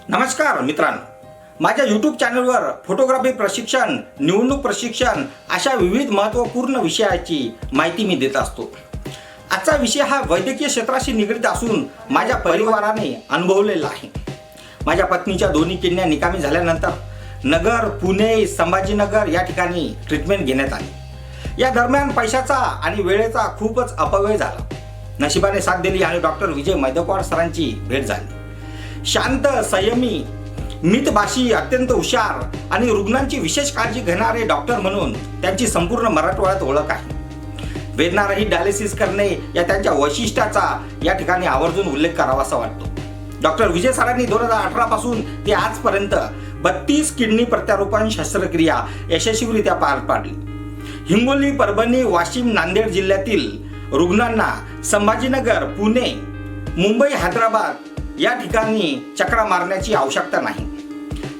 नमस्कार मित्रांनो, माझ्या यूट्यूब चॅनलवर फोटोग्राफी प्रशिक्षण, निवडणूक प्रशिक्षण अशा विविध महत्त्वपूर्ण विषयाची माहिती मी देत असतो. आजचा विषय हा वैद्यकीय क्षेत्राशी निगडित असून माझ्या परिवाराने अनुभवलेला आहे. माझ्या पत्नीच्या दोन्ही किडन्या निकामी झाल्यानंतर नगर, पुणे, संभाजीनगर या ठिकाणी ट्रीटमेंट घेण्यात आली. या दरम्यान पैशाचा आणि वेळेचा खूपच अपव्यय झाला. नशिबाने साथ दिली आणि डॉक्टर विजय मैदकवाड सरांची भेट झाली. शांत, संयमी, मितभाषी, अत्यंत हुशार आणि रुग्णांची विशेष काळजी घेणारे डॉक्टर म्हणून त्यांची संपूर्ण मराठवाड्यात ओळख आहे. वेदनारहित डायलिसिस करणे या त्यांच्या वैशिष्ट्याचा या ठिकाणी आवर्जून उल्लेख करावासा वाटतो. डॉक्टर विजय सरांनी 2018 पासून ते आजपर्यंत 32 किडनी प्रत्यारोपण शस्त्रक्रिया यशस्वीरित्या पार पाडली. हिंगोली, परभणी, वाशिम, नांदेड जिल्ह्यातील रुग्णांना संभाजीनगर, पुणे, मुंबई, हैदराबाद या ठिकाणी चक्रा मारण्याची आवश्यकता नाही.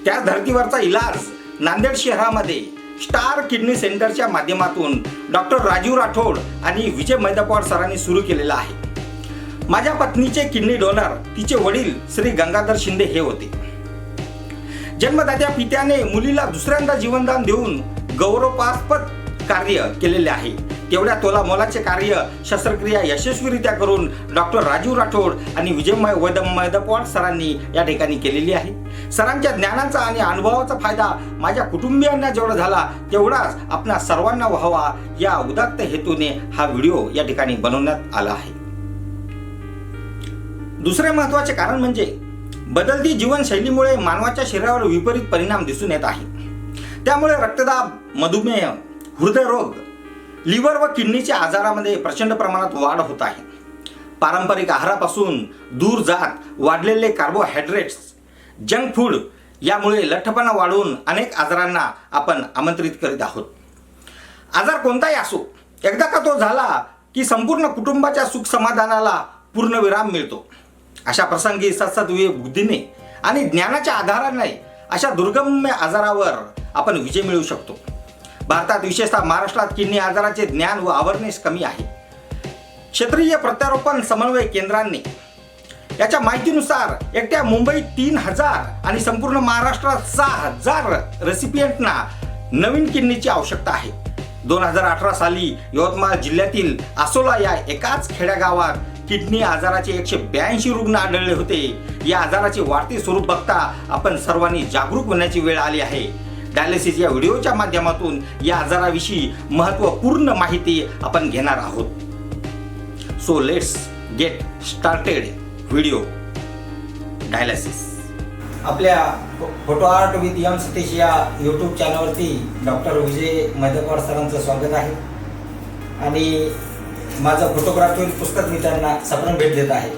त्या धर्तीवरचा इलाज नांदेड शहरामध्ये स्टार किडनी सेंटरच्या माध्यमातून डॉक्टर राजीव राठोड आणि विजय मैदकवाड सरांनी सुरू केलेला आहे. माझ्या पत्नीचे किडनी डोनर तिचे वडील श्री गंगाधर शिंदे हे होते. जन्मदात्या पित्याने मुलीला दुसऱ्यांदा जीवनदान देऊन गौरवास्पद कार्य केलेले आहे. तेवढ्या तोलामोलाचे कार्य शस्त्रक्रिया यशस्वीरित्या करून डॉक्टर राजीव राठोड आणि विजय मैदकवाड सरांनी या ठिकाणी केलेली आहे. सरांच्या ज्ञानाचा आणि अनुभवाचा फायदा माझ्या कुटुंबियांना जेवढा झाला तेवढाच आपल्या सर्वांना व्हावा या उदात्त हेतूने हा व्हिडिओ या ठिकाणी बनवण्यात आला आहे. दुसरे महत्त्वाचे कारण म्हणजे बदलती जीवनशैलीमुळे मानवाच्या शरीरावर विपरीत परिणाम दिसून येत आहे. त्यामुळे रक्तदाब, मधुमेह, हृदयरोग, लिव्हर व किडनीच्या आजारामध्ये प्रचंड प्रमाणात वाढ होत आहे. पारंपरिक आहारापासून दूर जात वाढलेले कार्बोहायड्रेट्स, जंक फूड यामुळे लठ्ठपणा वाढून अनेक आजारांना आपण आमंत्रित करीत आहोत. आजार कोणताही असो, एकदा का तो झाला की संपूर्ण कुटुंबाच्या सुख समाधानाला पूर्ण विराम मिळतो. अशा प्रसंगी सद्सद्विवेक बुद्धीने आणि ज्ञानाच्या आधाराने अशा दुर्गम्य आजारावर आपण विजय मिळवू शकतो. भारतात, विशेषतः महाराष्ट्रात किडनी आजाराचे ज्ञान व अवेअरनेस कमी आहे. क्षेत्रीय प्रत्यारोपण समन्वय केंद्रांनी याच्या माहितीनुसार एकट्या मुंबईत 3000 आणि संपूर्ण महाराष्ट्रात 6000 रेसिपियंटना नवीन किडनीची आवश्यकता आहे. 2018 साली यवतमाळ जिल्ह्यातील आसोला या एकाच खेड्यागावात किडनी आजाराचे 182 रुग्ण आढळले होते. या आजाराचे वाढते स्वरूप बघता आपण सर्वांनी जागरूक होण्याची वेळ आली आहे. डायलिसिस या व्हिडिओच्या माध्यमातून या आजाराविषयी महत्त्वपूर्ण माहिती आपण घेणार आहोत. So let's get started. Video dialysis. आपल्या photo art with M Satish या यूट्यूब चॅनलवरती डॉक्टर विजय मैदकवाड सरांचं स्वागत आहे. आणि माझं फोटोग्राफी पुस्तक मी त्यांना सप्रेम भेट देत आहे.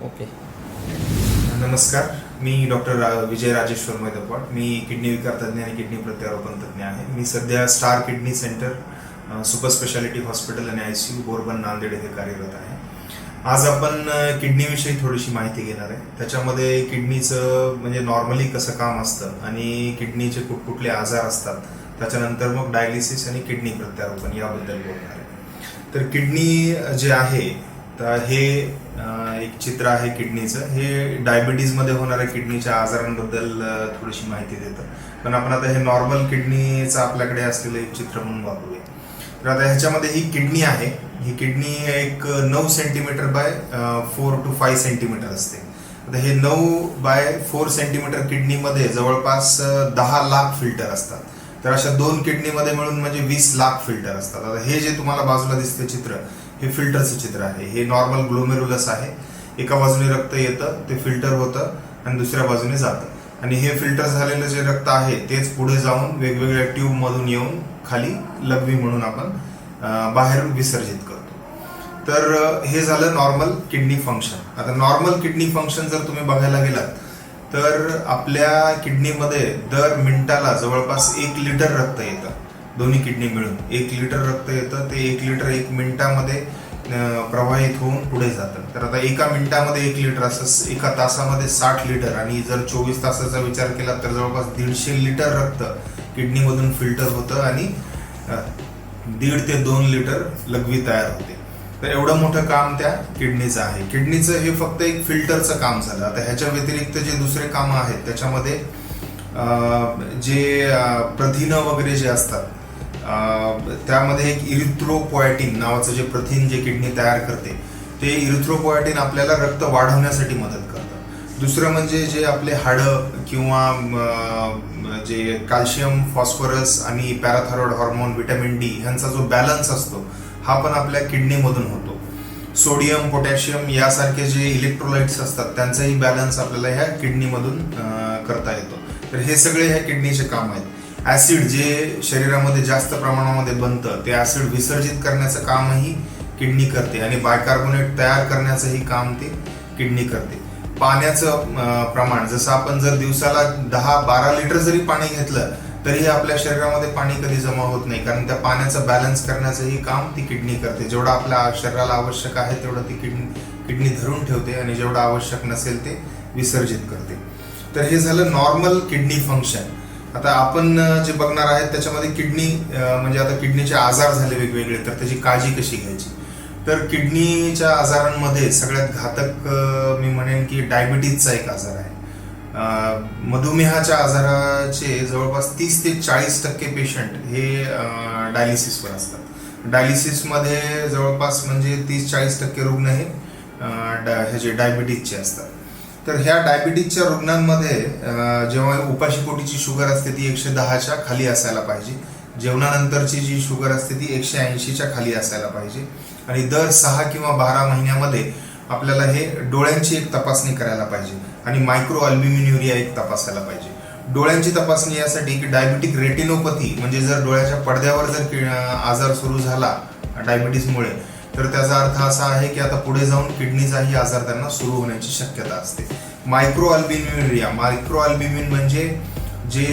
ओके. नमस्कार, मी डॉक्टर विजय राजेश्वर मैदकवाड. मी किडनी विकार तज्ज्ञ आणि किडनी प्रत्यारोपण तज्ज्ञ आहे. मी सध्या star kidney centre, super speciality hospital आणि ICU बोरबन नांदेड येथे कार्यरत आहे. आज आपण किडनीविषयी थोडीशी माहिती घेणार आहे. त्याच्यामध्ये किडनीचं म्हणजे नॉर्मली कसं काम असतं आणि किडनीचे कुठकुठले आजार असतात, त्याच्यानंतर मग डायलिसिस आणि किडनी प्रत्यारोपण याबद्दल बोलणार आहे. तर किडनी जे आहे तर हे एक चित्र आहे किडनीचं. हे डायबिटीजमध्ये होणाऱ्या किडनीच्या आजारांबद्दल थोडीशी माहिती देतं. पण आपण आता हे नॉर्मल किडनीचं आपल्याकडे असलेलं एक चित्र म्हणून वापरूया. तर आता ह्याच्यामध्ये ही किडनी आहे. ही किडनी एक 9 सेंटीमीटर बाय 4 to 5 सेंटीमीटर असते. आता हे 9 बाय 4 सेंटीमीटर किडनीमध्ये जवळपास 10 लाख फिल्टर असतात. तर अशा 2 किडनीमध्ये मिळून म्हणजे 20 लाख फिल्टर असतात. आता हे जे तुम्हाला बाजूला दिसते चित्र, हे फिल्टरचं चित्र आहे. हे नॉर्मल ग्लोमेरुलस आहे. एका बाजूने रक्त येतं, ते फिल्टर होतं आणि दुसऱ्या बाजूने जातं. आणि हे फिल्टर झालेलं जे रक्त आहे तेच पुढे जाऊन वेगवेगळ्या ट्यूबमधून येऊन खाली लघवी म्हणून आपण बाहेर विसर्जित करतो. तर हे झालं नॉर्मल किडनी फंक्शन. आता नॉर्मल किडनी फंक्शन जर तुम्ही बघायला गेलात तर आपल्या किडनीमध्ये दर मिनिटाला जवळपास 1 लिटर रक्त येतं. दोन्ही किडनी मिळून 1 लिटर रक्त येतं. ते 1 लिटर 1 मिनिटामध्ये प्रवाहित होऊन पुढे जातं. तर आता एका मिनिटामध्ये 1 लिटर, असं एका तासामध्ये 60 लिटर, आणि जर 24 तासाचा विचार केला तर जवळपास 150 लिटर रक्त किडनीमधून फिल्टर होतं आणि 1.5 ते 2 लिटर लघवी तयार होते. तर एवढं मोठं काम त्या किडनीचं आहे. किडनीचं हे फक्त एक फिल्टरचं काम झालं. आता ह्याच्या व्यतिरिक्त जे दुसरे कामं आहेत त्याच्यामध्ये जे प्रथिनं वगैरे जे असतात त्यामध्ये एक इरिथ्रोपोएटिन नावाचं जे प्रथिन जे किडनी तयार करते ते इरिथ्रोपोएटिन आपल्याला रक्त वाढवण्यासाठी मदत करतं. दुसरं म्हणजे जे आपले हाडं किंवा जे कॅल्शियम, फॉस्फरस आणि पॅराथायरॉइड हॉर्मोन, व्हिटॅमिन डी ह्यांचा जो बॅलन्स असतो हा पण आपल्या किडनीमधून होतो. सोडियम, पोटॅशियम यासारखे जे इलेक्ट्रोलाइट्स असतात त्यांचाही बॅलन्स आपल्याला ह्या किडनीमधून करता येतो. तर हे सगळे ह्या किडनीचे काम आहेत. ऍसिड जे शरीरामध्ये जास्त प्रमाणामध्ये बनतं ते ऍसिड विसर्जित करण्याचं कामही किडनी करते आणि बायकार्बोनेट तयार करण्याचंही काम ते किडनी करते. पाण्याचं प्रमाण, जसं आपण जर दिवसाला 10-12 लिटर जरी पाणी घेतलं तरी आपल्या शरीरामध्ये पाणी कधी जमा होत नाही, कारण त्या पाण्याचं बॅलन्स करण्याचंही काम ती किडनी करते. जेवढं आपल्या शरीराला आवश्यक आहे तेवढं ती किडनी धरून ठेवते आणि जेवढं आवश्यक नसेल ते विसर्जित करते. तर हे झालं नॉर्मल किडनी फंक्शन. आता आपण जे बघणार आहेत त्याच्यामध्ये किडनी म्हणजे आता किडनीचे आजार झाले वेगवेगळे, तर त्याची काळजी कशी घ्यायची. तर किडनीच्या आजारांमध्ये सगळ्यात घातक मी म्हणेन की डायबिटीजचा एक आजार आहे. मधुमेहाच्या आजाराचे जवळपास 30 ते 40% पेशंट हे डायलिसिसवर असतात. डायलिसिसमध्ये जवळपास म्हणजे 30-40% रुग्ण हे ह्याचे डायबिटीजचे असतात. तर ह्या डायबिटीजच्या रुग्णांमध्ये जेव्हा उपाशीपोटीची शुगर असते ती 110च्या खाली असायला पाहिजे. जेवणानंतरची जी शुगर असते ती 180च्या खाली असायला पाहिजे. आणि दर 6 किंवा 12 महिन्यामध्ये आपल्याला हे डोळ्यांची एक तपासणी करायला पाहिजे आणि मायक्रो अल्ब्युमिन्युरिया एक तपासायला पाहिजे. डोळ्यांची तपासणी यासाठी की डायबिटिक रेटिनोपॅथी म्हणजे जर डोळ्याच्या पडद्यावर जर आजार सुरू झाला डायबिटीसमुळे तर त्याचा अर्थ असा आहे की आता पुढे जाऊन किडनीचाही आजार त्यांना सुरू होण्याची शक्यता असते. मायक्रो अल्ब्युमिन्युरिया, मायक्रो अल्ब्युमिन म्हणजे जे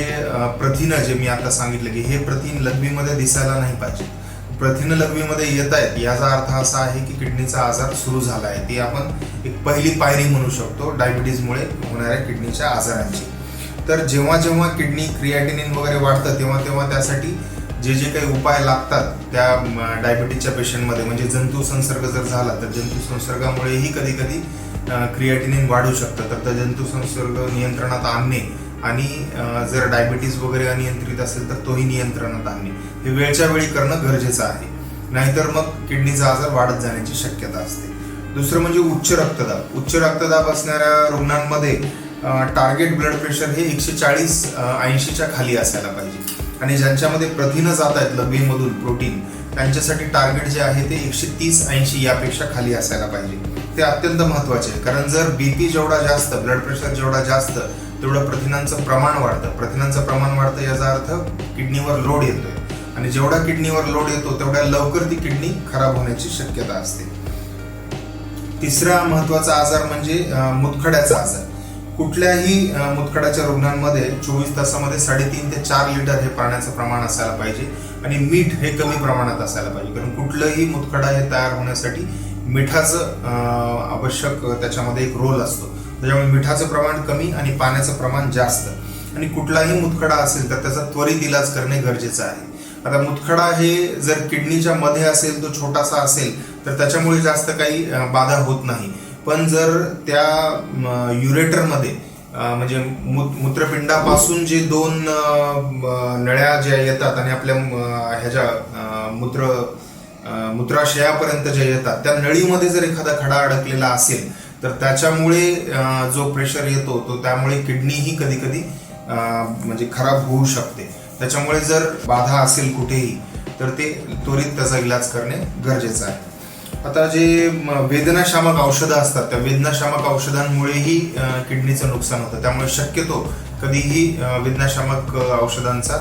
प्रथिनं जे मी आता सांगितलं की हे प्रथिन लघवीमध्ये दिसायला नाही पाहिजे. प्रथिनं लघवीमध्ये येत आहेत याचा अर्थ असा आहे की किडनीचा आजार सुरू झाला आहे. ती आपण एक पहिली पायरी म्हणू शकतो डायबिटीजमुळे होणाऱ्या किडनीच्या आजारांची. तर जेव्हा जेव्हा किडनी क्रिएटिनिन वगैरे वाढतं तेव्हा तेव्हा त्यासाठी जे जे काही उपाय लागतात त्या डायबिटीजच्या पेशंटमध्ये, म्हणजे जंतू संसर्ग जर झाला तर जंतू संसर्गामुळेही कधी कधी क्रिएटिनिन वाढू शकतं. तर त्या जंतू संसर्ग नियंत्रणात आणणे आणि जर डायबिटीज वगैरे अनियंत्रित असेल तर तोही नियंत्रणात आणणे हे वेळच्या वेळी करणं गरजेचं आहे, नाहीतर मग किडनीचा आजार वाढत जाण्याची शक्यता असते. दुसरं म्हणजे उच्च रक्तदाब. उच्च रक्तदाब असणाऱ्या रुग्णांमध्ये टार्गेट ब्लड प्रेशर हे 140-80च्या खाली असायला पाहिजे. आणि ज्यांच्यामध्ये प्रथिनं जात आहेत लघवीमधून प्रोटीन त्यांच्यासाठी टार्गेट जे आहे ते 130-80 यापेक्षा खाली असायला पाहिजे. ते अत्यंत महत्वाचे आहे, कारण जर बीपी जेवढा जास्त, ब्लड प्रेशर जेवढा जास्त तेवढं प्रथिनांचं प्रमाण वाढतं. प्रथिनांचं प्रमाण वाढतं याचा अर्थ किडनीवर लोड येतोय आणि जेवढा किडनीवर लोड येतो तेवढ्या लवकर ती किडनी खराब होण्याची शक्यता असते. तिसरा महत्वाचा आजार म्हणजे मुतखड्याचा आजार. कुठल्याही मुतखड्याच्या रुग्णांमध्ये 24 तासामध्ये 3.5 ते 4 लिटर हे पाण्याचं प्रमाण असायला पाहिजे आणि मीठ हे कमी प्रमाणात असायला पाहिजे, कारण कुठलंही मुतखडा हे तयार होण्यासाठी मिठाचं आवश्यक त्याच्यामध्ये एक रोल असतो. त्याच्यामुळे मिठाचं प्रमाण कमी आणि पाण्याचं प्रमाण जास्त. आणि कुठलाही मुतखडा असेल तर त्याचा त्वरित इलाज करणे गरजेचं आहे. आता मुतखडा हे जर किडनीच्या मध्ये असेल, तो छोटासा असेल तर त्याच्यामुळे जास्त काही बाधा होत नाही. पण जर त्या युरेटरमध्ये म्हणजे मूत्रपिंडापासून जे 2 नळ्या ज्या येतात आणि आपल्या ह्याच्या मूत्राशयापर्यंत जे येतात त्या नळीमध्ये जर एखादा खडा अडकलेला असेल तर त्याच्यामुळे जो प्रेशर येतो तो त्यामुळे किडनीही कधी कधी म्हणजे खराब होऊ शकते. त्याच्यामुळे जर बाधा असेल कुठेही तर ते त्वरित त्याचा इलाज करणे गरजेचं आहे. आता जे वेदनाशामक औषधं असतात त्या वेदनाशामक औषधांमुळेही किडनीचं नुकसान होतं. त्यामुळे शक्यतो कधीही वेदनाशामक औषधांचा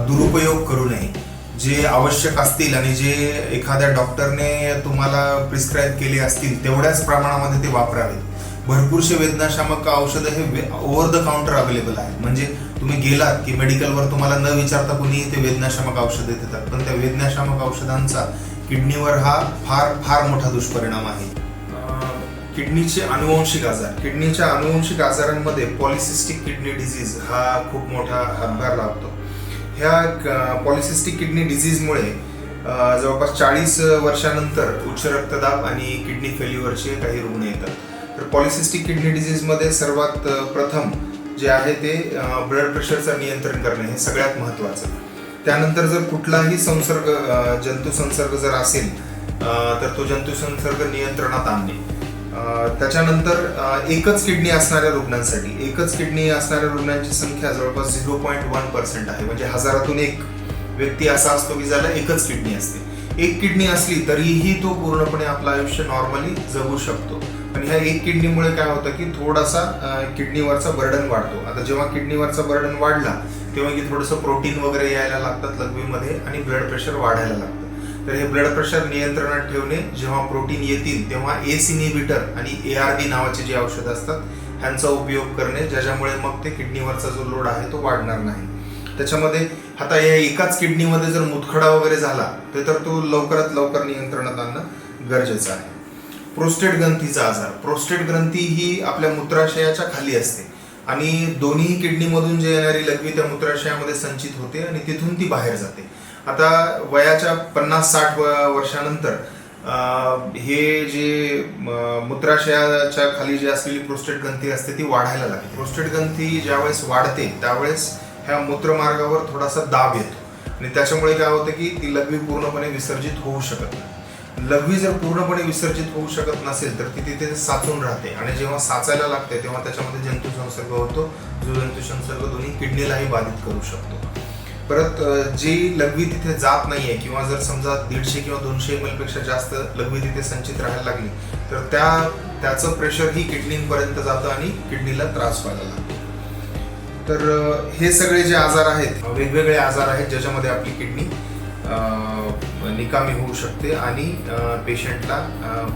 दुरुपयोग करू नये. जे आवश्यक असतील आणि जे एखाद्या डॉक्टरने तुम्हाला प्रिस्क्राईब केले असतील तेवढ्याच प्रमाणामध्ये ते वापरावे. भरपूरसे वेदनाशामक औषधं हे ओव्हर द काउंटर अवेलेबल आहेत, म्हणजे तुम्ही गेलात की मेडिकलवर तुम्हाला न विचारता कुणीही ते वेदनाशामक औषधं देतात, पण त्या वेदनाशामक औषधांचा किडनीवर हा फार फार मोठा दुष्परिणाम आहे. किडनीचे अनुवंशिक आजार. किडनीच्या अनुवंशिक आजारांमध्ये पॉलिसिस्टिक किडनी डिझीज हा खूप मोठा हातभार लावतो. ह्या पॉलिसिस्टिक किडनी डिझीजमुळे जवळपास 40 वर्षानंतर उच्च रक्तदाब आणि किडनी फेल्युअरचे काही रुग्ण येतात. तर पॉलिसिस्टिक किडनी डिजीजमध्ये सर्वात प्रथम जे आहे ते ब्लड प्रेशरचं नियंत्रण करणे हे सगळ्यात महत्त्वाचं. त्यानंतर जर कुठलाही संसर्ग जंतू संसर्ग जर असेल तर तो जंतू संसर्ग नियंत्रणात आणणे. त्याच्यानंतर एकच किडनी असणाऱ्या रुग्णांची संख्या जवळपास 0.1% आहे. म्हणजे हजारातून एक व्यक्ती असा असतो की ज्याला एकच किडनी असते. एक किडनी असली तरीही तो पूर्णपणे आपलं आयुष्य नॉर्मली जगू शकतो. पण ह्या एक किडनीमुळे काय होतं की थोडासा किडनीवरचा बर्डन वाढतो. आता जेव्हा किडनीवरचा बर्डन वाढला तेव्हा की थोडंसं प्रोटीन वगैरे यायला लागतात लघवीमध्ये आणि ब्लड प्रेशर वाढायला लागतं. तर हे ब्लड प्रेशर नियंत्रणात ठेवणे, जेव्हा प्रोटीन येतील तेव्हा एस इनिबिटर आणि ARB नावाचे जे औषध असतात ह्यांचा उपयोग करणे, ज्याच्यामुळे मग ते किडनीवरचा जो लोड आहे तो वाढणार नाही. त्याच्यामध्ये आता या एकाच किडनीमध्ये जर मुतखडा वगैरे झाला तर तो लवकरात लवकर नियंत्रणात आणणं गरजेचं आहे. प्रोस्टेट ग्रंथीचा आजार. प्रोस्टेट ग्रंथी ही आपल्या मूत्राशयाच्या खाली असते आणि दोन्ही किडनीमधून जे येणारी लघवी त्या मूत्राशयामध्ये संचित होते आणि तिथून ती बाहेर जाते. आता वयाच्या 50-60 वर्षानंतर हे जे मूत्राशयाच्या खाली जी असलेली प्रोस्टेट ग्रंथी असते ती वाढायला लागते. प्रोस्टेट ग्रंथी ज्यावेळेस वाढते त्यावेळेस ह्या मूत्रमार्गावर थोडासा दाब येतो आणि त्याच्यामुळे काय होतं की ती लघवी पूर्णपणे विसर्जित होऊ शकत नाही. लघवी जर पूर्णपणे विसर्जित होऊ शकत नसेल तर ती तिथे साचून राहते आणि जेव्हा साचायला लागते तेव्हा त्याच्यामध्ये जंतू संसर्ग होतो, जो जंतू संसर्ग दोन्ही किडनीलाही बाधित करू शकतो. परत जी लघवी तिथे जात नाहीये किंवा जर समजा 150 किंवा 200 ml पेक्षा जास्त लघवी तिथे संचित राहायला लागली तर त्याचं प्रेशर ही किडनीपर्यंत जातं आणि किडनीला त्रास व्हायला लागतो. तर हे सगळे जे आजार आहेत, वेगवेगळे आजार आहेत ज्याच्यामध्ये आपली किडनी निकामी होऊ शकते आणि पेशंटला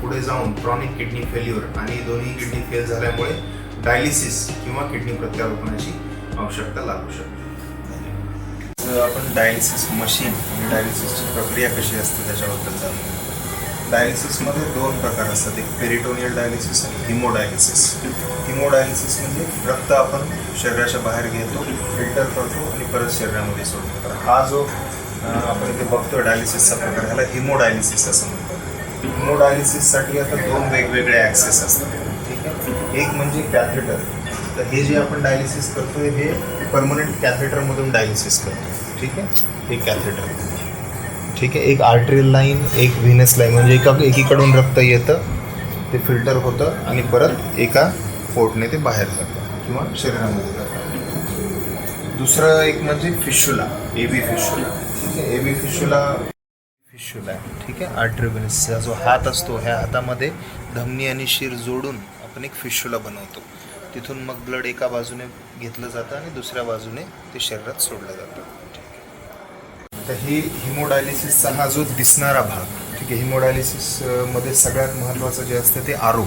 पुढे जाऊन क्रॉनिक किडनी फेल्युअर आणि दोन्ही किडनी फेल झाल्यामुळे डायलिसिस किंवा किडनी प्रत्यारोपणाची आवश्यकता लागू शकते. आपण डायलिसिस मशीन आणि डायलिसिसची प्रक्रिया कशी असते त्याच्याबद्दल जाणून घेऊ. डायलिसिसमध्ये 2 प्रकार असतात, एक पेरिटोनियल डायलिसिस आणि हिमोडायलिसिस. हिमोडायलिसिस म्हणजे रक्त आपण शरीराच्या बाहेर घेतो, फिल्टर करतो आणि परत शरीरामध्ये सोडतो. तर हा जो आपण इथे बघतो डायलिसिसचा प्रकार, ह्याला हिमोडायलिसिस असं म्हणतात. हिमोडायलिसिससाठी आता 2 वेगवेगळे ॲक्सेस असतात. ठीक आहे, एक म्हणजे कॅथेटर. तर हे जे आपण डायलिसिस करतोय हे परमनंट कॅथेटरमधून डायलिसिस करतो. ठीक आहे, हे कॅथेटर. ठीक आहे, एक आर्टरियल लाईन, एक व्हेनस लाईन, म्हणजे एकीकडून रक्त येतं, ते फिल्टर होतं आणि परत एका पोर्टने ते बाहेर जातं किंवा शरीरामध्ये जातं. दुसरं एक म्हणजे फिशुला, एबी फिशुला. ठीक आहे, एबी फिशुला आहे. ठीक आहे, आर्टरियोव्हेनसचा जो हात असतो ह्या हातामध्ये धमनी आणि शिर जोडून आपण एक फिशुला बनवतो. तिथून मग ब्लड एका बाजूने घेतलं जातं आणि दुसऱ्या बाजूने ते शरीरात सोडलं जातं. तर ही हिमोडायलिसिसचा हा जो दिसणारा भाग. ठीक आहे, हिमोडायलिसिसमध्ये सगळ्यात महत्त्वाचं जे असतं ते आरो.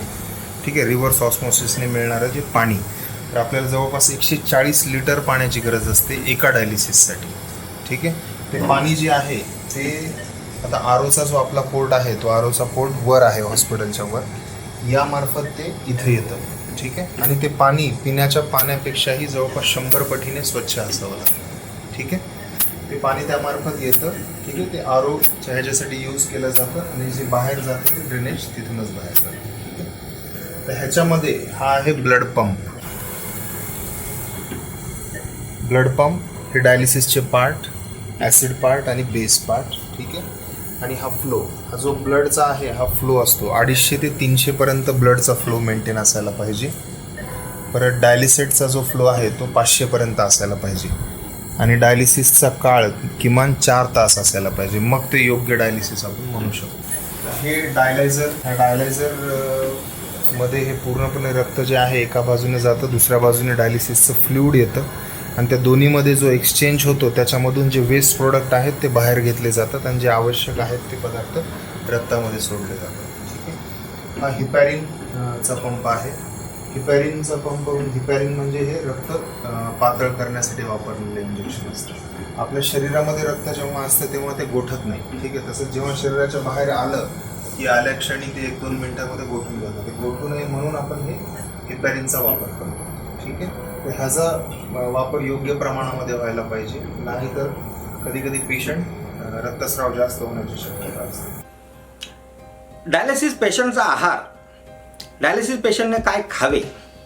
ठीक आहे, रिव्हर्स ऑस्मोसिसने मिळणारं जे पाणी. तर आपल्याला जवळपास 140 लिटर पाण्याची गरज असते एका डायलिसिससाठी. ठीक आहे, ते पाणी जे आहे ते आता आरोचा जो आपला पोर्ट आहे तो आरोचा पोर्ट वर आहे हॉस्पिटलच्या वर, यामार्फत ते इथे येतं. ठीक आहे, आणि ते पाणी पिण्याच्या पाण्यापेक्षाही जवळपास 100 पटीने स्वच्छ असावं लागतं. ठीक आहे, ते पाणी त्यामार्फत येतं. ठीक आहे, ते आरोच्या ह्याच्यासाठी यूज केलं जातं आणि जे बाहेर जातं ते ड्रेनेज तिथूनच बाहेर जातं. ठीक आहे, तर ह्याच्यामध्ये हा आहे ब्लड पंप. ब्लड पंप हे डायलिसिसचे पार्ट, ॲसिड पार्ट आणि बेस पार्ट. ठीक आहे, आणि हा फ्लो, हा जो ब्लडचा आहे हा फ्लो असतो 250 ते 300 पर्यंत ब्लडचा फ्लो मेंटेन असायला पाहिजे. परत डायलिसेटचा जो फ्लो आहे तो 500 पर्यंत असायला पाहिजे आणि डायलिसिसचा काळ किमान 4 तास असायला पाहिजे, मग ते योग्य डायलिसिस आपण म्हणू शकतो. हे डायलायझर, ह्या डायलायझर मध्ये हे पूर्णपणे रक्त जे आहे एका बाजूने जातं, दुसऱ्या बाजूने डायलिसिसचं फ्लुइड येतं आणि त्या दोन्हीमध्ये जो एक्सचेंज होतो त्याच्यामधून जे वेस्ट प्रोडक्ट आहेत ते बाहेर घेतले जातात आणि जे आवश्यक आहेत ते पदार्थ रक्तामध्ये सोडले जातात. ठीक आहे, हा हिपॅरिनचा पंप आहे. हिपॅरिनचा पंप, हिपॅरिन म्हणजे हे रक्त पातळ करण्यासाठी वापरलेले इंजेक्शन असतं. आपल्या शरीरामध्ये रक्त जेव्हा असतं तेव्हा ते गोठत नाही. ठीक आहे, तसंच जेव्हा शरीराच्या बाहेर आलं की आल्या क्षणी ते 1-2 मिनिटांमध्ये गोठून जातं. ते गोठू नये म्हणून आपण हे हिपॅरिनचा वापर करतो. ठीक आहे, तर ह्याचा वापर योग्य प्रमाणामध्ये व्हायला पाहिजे, नाहीतर कधी कधी पेशंट रक्तस्राव जास्त होण्याची शक्यता असते. डायलिसिस पेशंटचा आहार, डायलिसिस पेशंटने काय खावे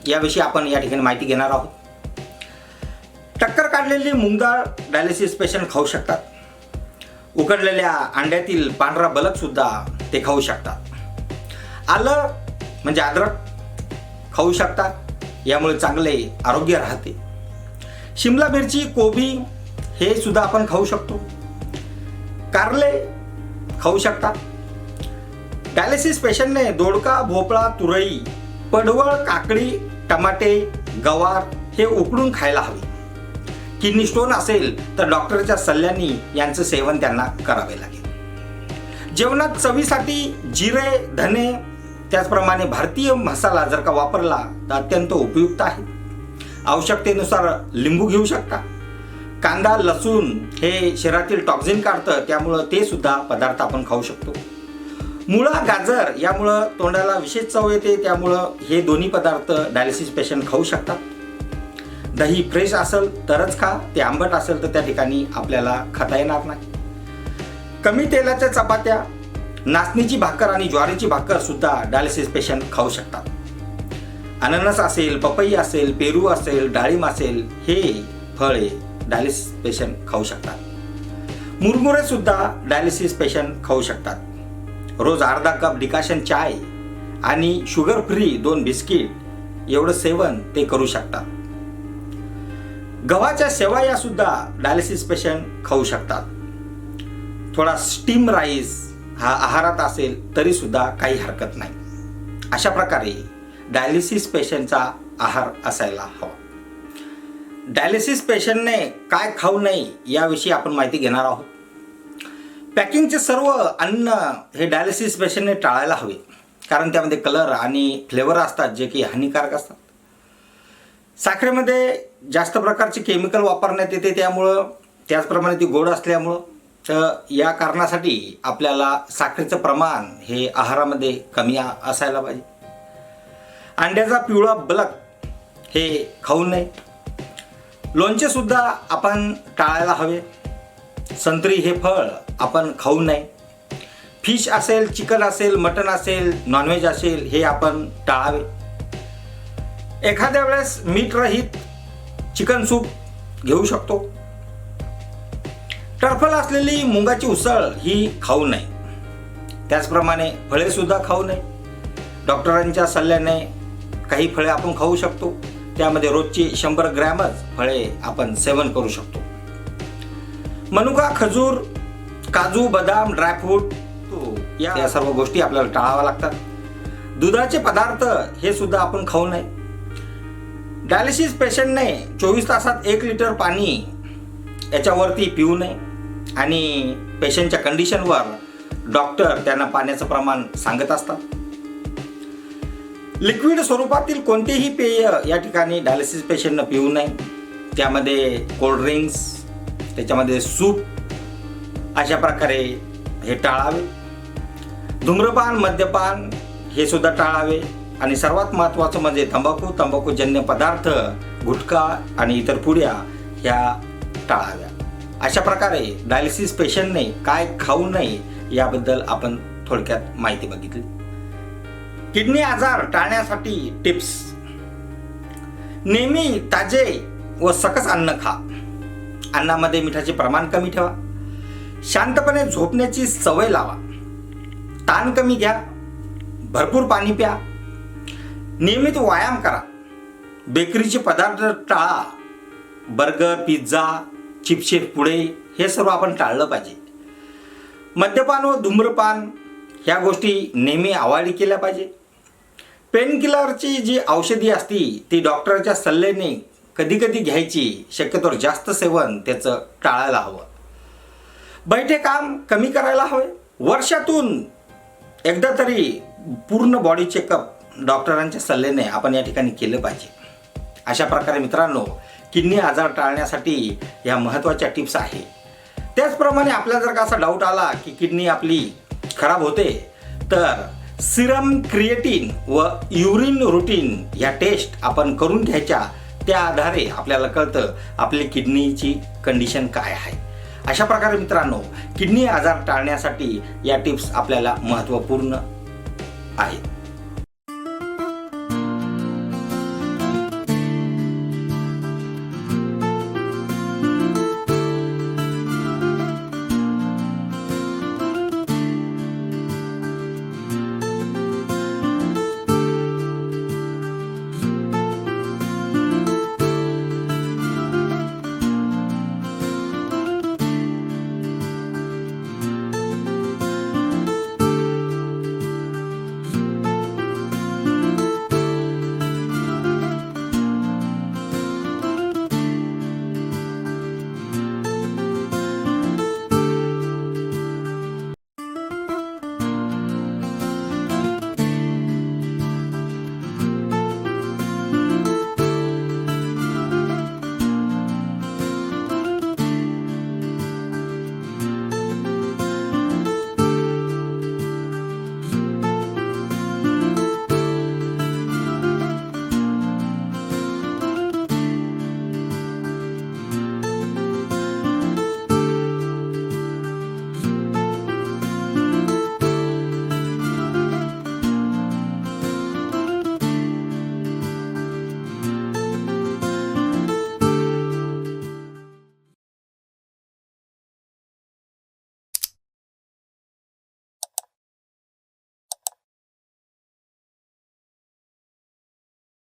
याविषयी आपण या ठिकाणी माहिती घेणार आहोत. टक्कर काढलेली मूग डाळ डायलिसिस पेशंट खाऊ शकतात. उकडलेल्या अंड्यातील पांढरा बलक सुद्धा ते खाऊ शकतात. आलं म्हणजे अद्रक खाऊ शकतात, यामुळे चांगले आरोग्य राहते. शिमला मिरची, कोबी हे सुद्धा आपण खाऊ शकतो. कारले खाऊ शकतात. डायलिसिस पेशंटने दोडका, भोपळा, तुरई, पडवळ, काकडी, टमाटे, गवार हे उकडून खायला हवे. किडनी स्टोन असेल तर डॉक्टरच्या सल्ल्याने यांचं सेवन त्यांना करावे लागेल. जेवणात चवीसाठी जिरे, धने, त्याचप्रमाणे भारतीय मसाला जर का वापरला तर अत्यंत उपयुक्त आहे. आवश्यकतेनुसार लिंबू घेऊ शकता. कांदा, लसूण हे शरीरातील टॉक्झिन काढतं, त्यामुळं ते सुद्धा पदार्थ आपण खाऊ शकतो. मुळा, गाजर यामुळं तोंडाला विशेष चव येते, त्यामुळं हे दोन्ही पदार्थ डायलिसिस पेशंट खाऊ शकतात. दही फ्रेश असेल तरच खा, ते आंबट असेल तर त्या ठिकाणी आपल्याला खाता येणार नाही. कमी तेलाच्या चपात्या, नाचणीची भाकर आणि ज्वारीची भाकर सुद्धा डायलिसिस पेशंट खाऊ शकतात. अननस असेल, पपई असेल, पेरू असेल, डाळिंब असेल हे फळे डायलिसिस पेशंट खाऊ शकतात. मुरमुरे सुद्धा डायलिसिस पेशंट खाऊ शकतात. रोज अर्धा कप डिकाशन चाय आणि शुगर फ्री 2 बिस्किट एवढं सेवन ते करू शकतात. गव्हाच्या शेवया सुद्धा डायलिसिस पेशंट खाऊ शकतात. थोडा स्टीम राईस हा आहारात असेल तरी सुद्धा काही हरकत नाही. अशा प्रकारे डायलिसिस पेशंटचा आहार असायला हवा. डायलिसिस पेशंटने काय खाऊ नये याविषयी आपण माहिती घेणार आहोत. पॅकिंगचे सर्व अन्न हे डायलिसिस पेशंटने टाळायला हवे, कारण त्यामध्ये कलर आणि फ्लेवर असतात जे की हानिकारक असतात. साखरेमध्ये जास्त प्रकारचे केमिकल वापरण्यात येते, त्यामुळं त्याचप्रमाणे ती गोड असल्यामुळं तर या कारणासाठी आपल्याला साखरेचं प्रमाण हे आहारामध्ये कमी असायला पाहिजे. अंड्याचा पिवळा बलक हे खाऊ नये. लोणचे सुद्धा आपण टाळायला हवे. संत्री हे फळ आपण खाऊ नये. फिश असेल, चिकन असेल, मटण असेल, नॉनव्हेज असेल हे आपण टाळावे. एखाद्या वेळेस मीठ रहित चिकन सूप घेऊ शकतो. टरफल असलेली मुंगाची उसळ ही खाऊ नये. त्याचप्रमाणे फळे सुद्धा खाऊ नये. डॉक्टरांच्या सल्ल्याने काही फळे आपण खाऊ शकतो, त्यामध्ये रोजची 100 ग्रॅमच फळे आपण सेवन करू शकतो. मनुका, खजूर, काजू, बदाम, ड्रायफ्रूट या सर्व गोष्टी आपल्याला टाळाव्या लागतात. दुधाचे पदार्थ हे सुद्धा आपण खाऊ नये. डायलिसिस पेशंटने 24 तासात 1 लिटर पाणी याच्यावरती पिऊ नये आणि पेशंटच्या कंडिशनवर डॉक्टर त्यांना पाण्याचं प्रमाण सांगत असतात. लिक्विड स्वरूपातील कोणतेही पेय या ठिकाणी डायलिसिस पेशंटनं पिऊ नये. त्यामध्ये कोल्ड्रिंक्स, त्याच्यामध्ये सूप अशा प्रकारे हे टाळावे. धूम्रपान, मद्यपान हे सुद्धा टाळावे. आणि सर्वात महत्त्वाचं म्हणजे तंबाखूजन्य पदार्थ, गुटखा आणि इतर पुड्या ह्या टाळाव्या. अशा प्रकारे डायलिसिस पेशंटने काय खाऊ नये याबद्दल आपण थोडक्यात माहिती बघितली. किडनी आजार टाळण्यासाठी टिप्स. नेहमी ताजे व सकस अन्न खा. अन्नामध्ये मिठाचे प्रमाण कमी ठेवा. शांतपणे झोपण्याची सवय लावा. ताण कमी घ्या. भरपूर पाणी प्या. नियमित व्यायाम करा. बेकरीचे पदार्थ टाळा. बर्गर, पिझ्झा, चिप्सचे पुडे हे सर्व आपण टाळलं पाहिजे. मद्यपान व धूम्रपान ह्या गोष्टी नेहमी अवॉइड केल्या पाहिजे. पेनकिलरची जी औषधी असती ती डॉक्टरच्या सल्ल्याने कधी कधी घ्यायची. शक्यतोवर जास्त सेवन त्याचं टाळायला हवं. बैठे काम कमी करायला हवे. वर्षातून एकदा तरी पूर्ण बॉडी चेकअप डॉक्टरांच्या सल्ल्याने आपण या ठिकाणी केलं पाहिजे. अशा प्रकारे मित्रांनो, किडनी आजार टाळण्यासाठी ह्या महत्त्वाच्या टिप्स आहे. त्याचप्रमाणे आपल्याला जर का असा डाऊट आला की किडनी आपली खराब होते तर सिरम क्रिएटिन व युरिन रुटीन ह्या टेस्ट आपण करून घ्यायच्या. त्या आधारे आपल्याला कळतं आपली किडनीची कंडिशन काय आहे. अशा प्रकारे मित्रांनो, किडनी आजार टाळण्यासाठी या टिप्स आपल्याला महत्त्वपूर्ण आहेत.